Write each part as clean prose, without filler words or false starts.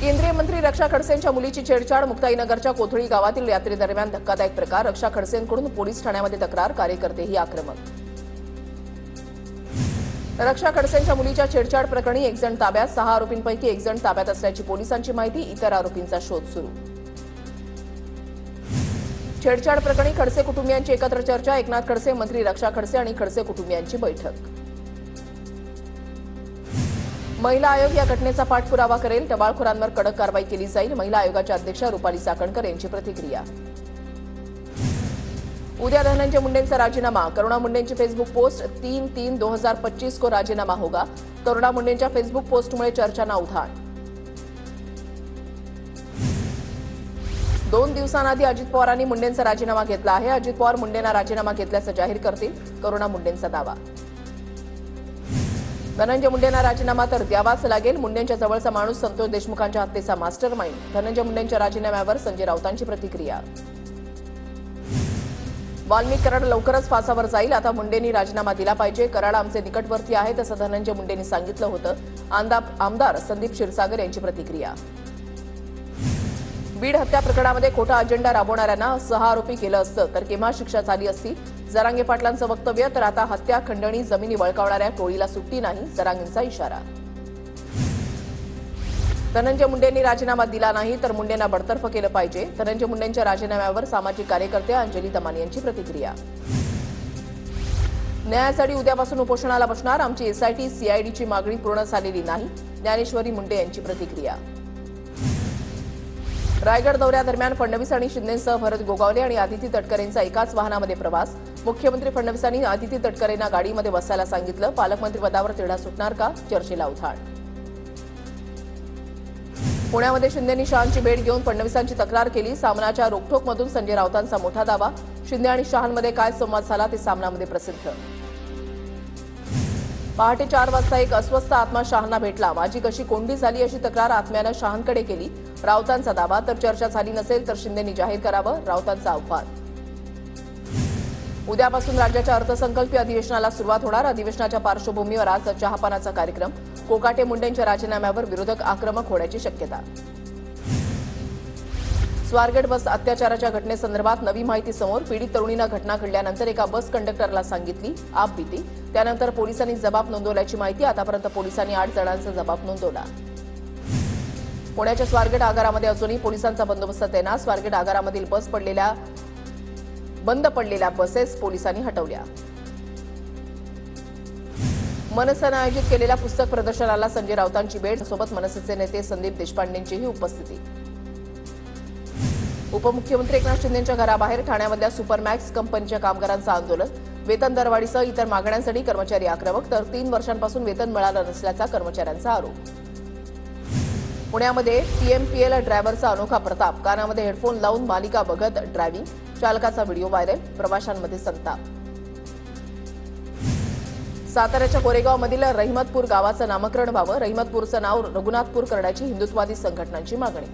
केंद्रीय मंत्री रक्षा खडसेंच्या मुलीची छेडछाड मुक्ताईनगरच्या कोथळी गावातील यात्रेदरम्यान धक्कादायक प्रकार रक्षा खडसेंकडून पोलीस ठाण्यामध्ये तक्रार कार्यकर्तेही आक्रमक रक्षा खडसेंच्या मुलीच्या छेडछाड प्रकरणी एक जण ताब्यात 6 आरोपींपैकी एक जण ताब्यात असल्याची पोलिसांची माहिती इतर आरोपींचा शोध सुरू छेडछाड प्रकरणी खडसे कुटुंबियांची एकत्र चर्चा एकनाथ खडसे मंत्री रक्षा खडसे आणि खडसे कुटुंबियांची बैठक महिला आयोग या घटनेचा पाठपुरावा करेल टवाळखोरांवर कडक कारवाई केली जाईल महिला आयोगाच्या अध्यक्षा रुपाली चाकणकर यांची प्रतिक्रिया उद्या धनंजय मुंडेंचा राजीनामा करुणा मुंडेंची फेसबुक पोस्ट 3/3/2025 को राजीनामा होगा करुणा मुंडेंच्या फेसबुक पोस्टमुळे चर्चांना उधाण 2 दिवसांआधी अजित पवारांनी मुंडेंचा राजीनामा घेतला आहे अजित पवार मुंडेंना राजीनामा घेतल्याचं जाहीर करतील करुणा मुंडेंचा दावा धनंजय मुंडेंना राजीनामा तर द्यावाच लागेल मुंडेंच्या जवळचा माणूस संतोष देशमुखांच्या हत्येचा मास्टरमाइंड धनंजय मुंडेंच्या राजीनाम्यावर संजय राऊतांची प्रतिक्रिया वाल्मिक कराड लवकरच फासावर जाईल आता मुंडेंनी राजीनामा दिला पाहिजे कराड आमचे निकटवर्ती आहेत असं धनंजय मुंडेंनी सांगितलं होतं आमदार संदीप क्षीरसागर यांची प्रतिक्रिया बीड हत्या प्रकरणामध्ये खोटा अजेंडा राबवणाऱ्यांना 6 आरोपी केलं असतं तर केव्हा शिक्षा झाली असती जरांगे पाटलांचं वक्तव्य तर आता हत्या खंडणी जमिनी वळकावणाऱ्या टोळीला सुट्टी नाही जरांगेंचा इशारा धनंजय मुंडेंनी राजीनामा दिला नाही तर मुंडेंना बडतर्फ केलं पाहिजे धनंजय मुंडेंच्या राजीनाम्यावर सामाजिक कार्यकर्ते अंजली दमानी यांची प्रतिक्रिया न्यायासाठी उद्यापासून उपोषणाला बसणार आमची एसआयटी सीआयडीची मागणी पूर्ण झालेली नाही ज्ञानेश्वरी मुंडे यांची प्रतिक्रिया रायगड दौऱ्यादरम्यान फडणवीस आणि शिंदेंसह भरत गोगावले आणि आदिती तटकरेंचा एकाच वाहनामध्ये प्रवास मुख्यमंत्री फडणवीसांनी आदिती तटकरेंना गाडीमध्ये बसायला सांगितलं पालकमंत्रीपदावर तिढा सुटणार का चर्चेला उधाण पुण्यामध्ये शिंदेंनी शहांची भेट घेऊन फडणवीसांची तक्रार केली सामनाच्या रोखठोकमधून संजय राऊतांचा मोठा दावा शिंदे आणि शहांमध्ये काय संवाद झाला ते सामनामध्ये प्रसिद्ध पहाटे 4 वाजता एक अस्वस्थ आत्मा शहांना भेटला माझी कशी कोंडी झाली अशी तक्रार आत्म्यानं शहांकडे केली राऊतांचा दावा तर चर्चा झाली नसेल तर शिंदेंनी जाहीर करावं राऊतांचा आव्हान उद्यापासून राज्याच्या अर्थसंकल्पीय अधिवेशनाला सुरुवात होणार अधिवेशनाच्या पार्श्वभूमीवर आज चहापानाचा कार्यक्रम कोकाटे मुंडेंच्या राजीनाम्यावर विरोधक आक्रमक होण्याची शक्यता स्वारगेट बस अत्याचाराच्या घटनेसंदर्भात नवी माहिती समोर पीडित तरुणीनं घटना घडल्यानंतर एका बस कंडक्टरला सांगितली आपबीती त्यानंतर पोलिसांनी जबाब नोंदवल्याची माहिती आतापर्यंत पोलिसांनी 8 जणांचा जबाब नोंदवला पुण्याच्या स्वारगेट आगारामध्ये अजूनही पोलिसांचा बंदोबस्त तैनात स्वारगेट आगारामधील बंद पडलेल्या बसेस पोलिसांनी हटवल्या मनसेनं आयोजित केलेल्या पुस्तक प्रदर्शनाला संजय राऊतांची भेट सोबत मनसेचे नेते संदीप देशपांडेंचीही उपस्थिती उपमुख्यमंत्री एकनाथ शिंदेंच्या घराबाहेर ठाण्यामधल्या सुपरमॅक्स कंपनीच्या कामगारांचं आंदोलन वेतन दरवाढीसह इतर मागण्यांसाठी कर्मचारी आक्रमक तर 3 वर्षांपासून वेतन मिळालं नसल्याचा कर्मचाऱ्यांचा आरोप पुण्यामध्ये पीएमपीएल ड्रायव्हरचा अनोखा प्रताप कानामध्ये हेडफोन लावून मालिका बघत ड्रायव्हिंग चालकाचा व्हिडिओ व्हायरल प्रवाशांमध्ये संताप साताऱ्याच्या कोरेगावमधील रहिमतपूर गावाचं नामकरण व्हावं रहिमतपूरचं नाव रघुनाथपूर करण्याची हिंदुत्ववादी संघटनांची मागणी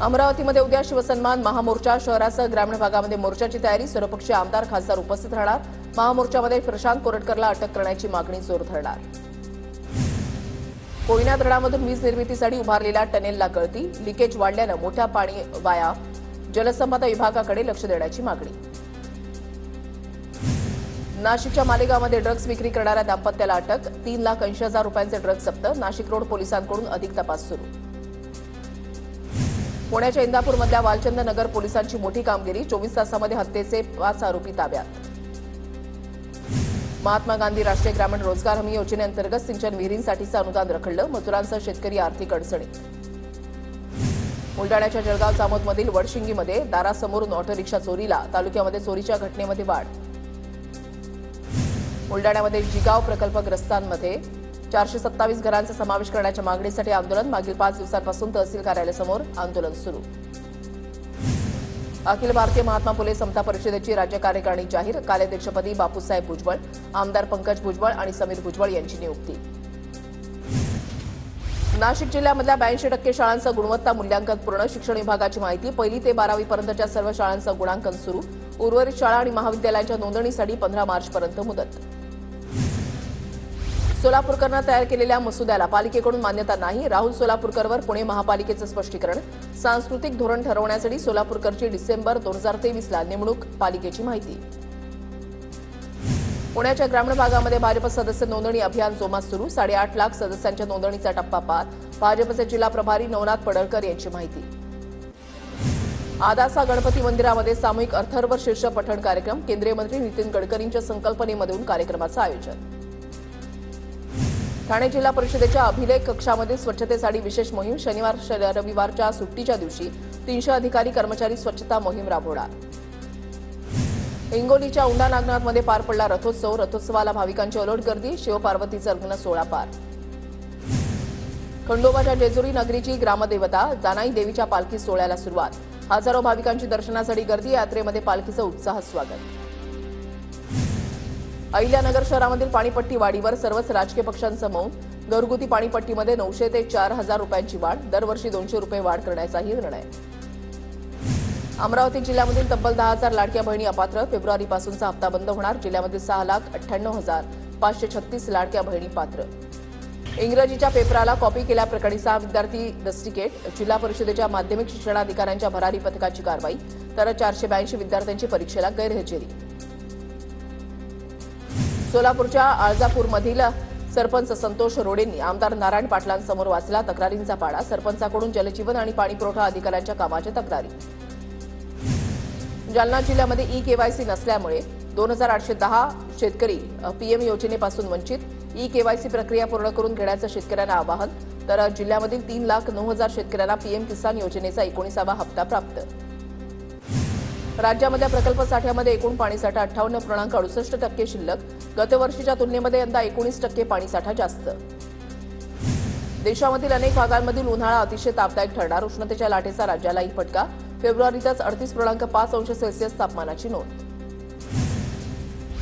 अमरावतीमध्ये उद्या शिवसन्मान महामोर्चा शहरासह ग्रामीण भागामध्ये मोर्चाची तयारी सर्वपक्षीय आमदार खासदार उपस्थित राहणार महामोर्चामध्ये प्रशांत कोरटकरला अटक करण्याची मागणी जोर धरणार कोयना धरणामधून वीज निर्मितीसाठी उभारलेल्या टनेलला गळती लिकेज वाढल्यानं मोठ्या पाणी वाया जलसंपदा विभागाकडे लक्ष देण्याची मागणी नाशिकच्या मालेगावमध्ये ड्रग्ज विक्री करणाऱ्या दाम्पत्याला अटक 3,80,000 रुपयांचे ड्रग्ज जप्त नाशिक रोड पोलिसांकडून अधिक तपास सुरू पुण्याच्या इंदापूरमधल्या वालचंद नगर पोलिसांची मोठी कामगिरी 24 तासामध्ये हत्येचे 5 आरोपी ताब्यात महात्मा गांधी राष्ट्रीय ग्रामीण रोजगार हमी योजनेअंतर्गत सिंचन विहिरींसाठीचं अनुदान रखडलं मजुरांसह शेतकरी आर्थिक अडचणीत बुलडाण्याच्या जळगाव जामोदमधील वडशिंगीमध्ये दारासमोरून ऑटो रिक्षा चोरीला तालुक्यामध्ये चोरीच्या घटनेमध्ये वाढ बुलडाण्यामध्ये जिगाव प्रकल्पग्रस्तांमध्ये 427 घरांचा समावेश करण्याच्या मागणीसाठी आंदोलन मागील 5 दिवसांपासून तहसील कार्यालयासमोर आंदोलन सुरू अखिल भारतीय महात्मा फुले समता परिषदेची राज्य कार्यकारिणी जाहीर कार्याध्यक्षपदी बापूसाहेब भुजबळ आमदार पंकज भुजबळ आणि समीर भुजबळ यांची नियुक्ती नाशिक जिल्ह्यामधल्या 82% शाळांचं गुणवत्ता मूल्यांकन पूर्ण शिक्षण विभागाची माहिती 1ली ते 12वी पर्यंतच्या सर्व शाळांचं गुणांकन सुरू उर्वरित शाळा आणि महाविद्यालयांच्या नोंदणीसाठी 15 मार्चपर्यंत मुदत सोलापूरकरनं तयार केलेल्या मसुद्याला पालिकेकडून मान्यता नाही. राहुल सोलापूरकरवर पुणे महापालिकेचं स्पष्टीकरण. सांस्कृतिक धोरण ठरवण्यासाठी सोलापूरकरची डिसेंबर 2023ला नेमणूक, पालिकेची माहिती. पुण्याच्या ग्रामीण भागामध्ये भाजप सदस्य नोंदणी अभियान जोमात सुरू. 8.5 लाख सदस्यांच्या नोंदणीचा टप्पा पार. भाजपचे जिल्हा प्रभारी नवनाथ पडळकर यांची माहिती. आदासा गणपती मंदिरामध्ये सामूहिक अथर्व शीर्ष पठण कार्यक्रम. केंद्रीय मंत्री नितीन गडकरींच्या संकल्पनेमधून कार्यक्रमाचं आयोजन. ठाणे जिल्हा परिषदेच्या अभिलेख कक्षामध्ये स्वच्छतेसाठी विशेष मोहीम. शनिवार रविवारच्या सुट्टीच्या दिवशी 300 अधिकारी कर्मचारी स्वच्छता मोहीम राबवणार. हिंगोलीच्या औंढा नागनाथमध्ये पार पडला रथोत्सव. रथोत्सवाला भाविकांची अलोट गर्दी. शिवपार्वतीचा लग्न सोहळा पार. खंडोबाच्या जेजुरी नगरीची ग्रामदेवता जानाई देवीच्या पालखी सोहळ्याला सुरुवात. हजारो भाविकांची दर्शनासाठी गर्दी. यात्रेमध्ये पालखीचं उत्साहात स्वागत. अहिल्यानगर शहरामधील पाणीपट्टी वाढीवर सर्वच राजकीय पक्षांचं मौन. घरगुती पाणीपट्टीमध्ये 900 ते 4,000 रुपयांची वाढ. दरवर्षी 200 रुपये वाढ करण्याचाही निर्णय. अमरावती जिल्ह्यामधील तब्बल 10,000 लाडक्या बहिणी अपात्र. फेब्रुवारीपासूनचा हप्ता बंद होणार. जिल्ह्यामध्ये 6,98,536 लाडक्या बहिणी पात्र. इंग्रजीच्या पेपराला कॉपी केल्याप्रकरणी 6 विद्यार्थी रस्टिकेट. जिल्हा परिषदेच्या माध्यमिक शिक्षणाधिकाऱ्यांच्या भरारी पथकाची कारवाई. तर 482 विद्यार्थ्यांची परीक्षेला गैरहजेरी. सोलापूरच्या आळजापूरमधील सरपंच संतोष रोडेंनी आमदार नारायण पाटलांसमोर वाचला तक्रारींचा पाडा. सरपंचाकडून जलजीवन आणि पाणीपुरवठा अधिकाऱ्यांच्या कामाच्या तक्रारी. जालना जिल्ह्यामध्ये ई-केवायसी नसल्यामुळे 2,810 शेतकरी पीएम योजनेपासून वंचित. ई-केवायसी प्रक्रिया पूर्ण करून घेण्याचं शेतकऱ्यांना आवाहन. तर जिल्ह्यामधील 3,09,000 शेतकऱ्यांना पीएम किसान योजनेचा 19वा हप्ता प्राप्त. राज्यामधल्या प्रकल्प साठ्यामध्ये एकूण पाणीसाठा 58.68% शिल्लक. गतवर्षीच्या तुलनेमध्ये यंदा 19% पाणीसाठा जास्त. देशामधील अनेक भागांमधील उन्हाळा अतिशय तापदायक ठरणार. उष्णतेच्या लाटेचा राज्यालाही फटका. फेब्रुवारीतच 38.5 अंश सेल्सिअस तापमानाची नोंद.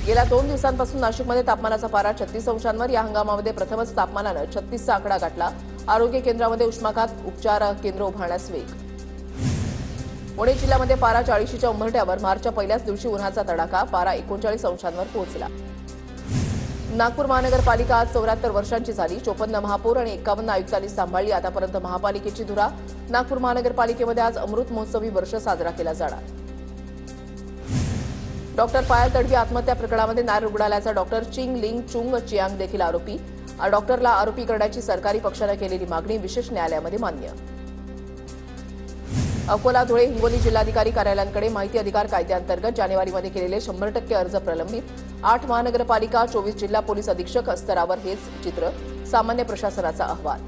गेल्या 2 दिवसांपासून नाशिकमध्ये तापमानाचा पारा 36 अंशांवर. या हंगामामध्ये प्रथमच तापमानानं 36चा आकडा गाठला. आरोग्य केंद्रामध्ये उष्माघात उपचार केंद्र उभारण्यास वेग. पुणे जिल्ह्यामध्ये पारा 40च्या उंबरठ्यावर. मार्चच्या पहिल्याच दिवशी उन्हाचा तडाखा. पारा 39 अंशांवर पोहोचला. नागपूर महानगरपालिका आज 74 वर्षांची झाली. 54 महापौर आणि 51 आयुक्तांनी सांभाळली आतापर्यंत महापालिकेची धुरा. नागपूर महानगरपालिकेमध्ये आज अमृत महोत्सवी वर्ष साजरा केला जाणार. डॉक्टर पायल तडवी आत्महत्या प्रकरणामध्ये नायर रुग्णालयाचा डॉक्टर चिंग लिंग चुंग चियांग देखील आरोपी. डॉक्टरला आरोपी करण्याची सरकारी पक्षानं केलेली मागणी विशेष न्यायालयामध्ये मान्य. अकोला, धुळे, हिंगोली जिल्हाधिकारी कार्यालयांकडे माहिती अधिकार कायद्याअंतर्गत जानेवारीमध्ये केलेले 100% अर्ज प्रलंबित. 8 महानगरपालिका, 24 जिल्हा पोलीस अधीक्षक स्तरावर हेच चित्र. सामान्य प्रशासनाचा अहवाल.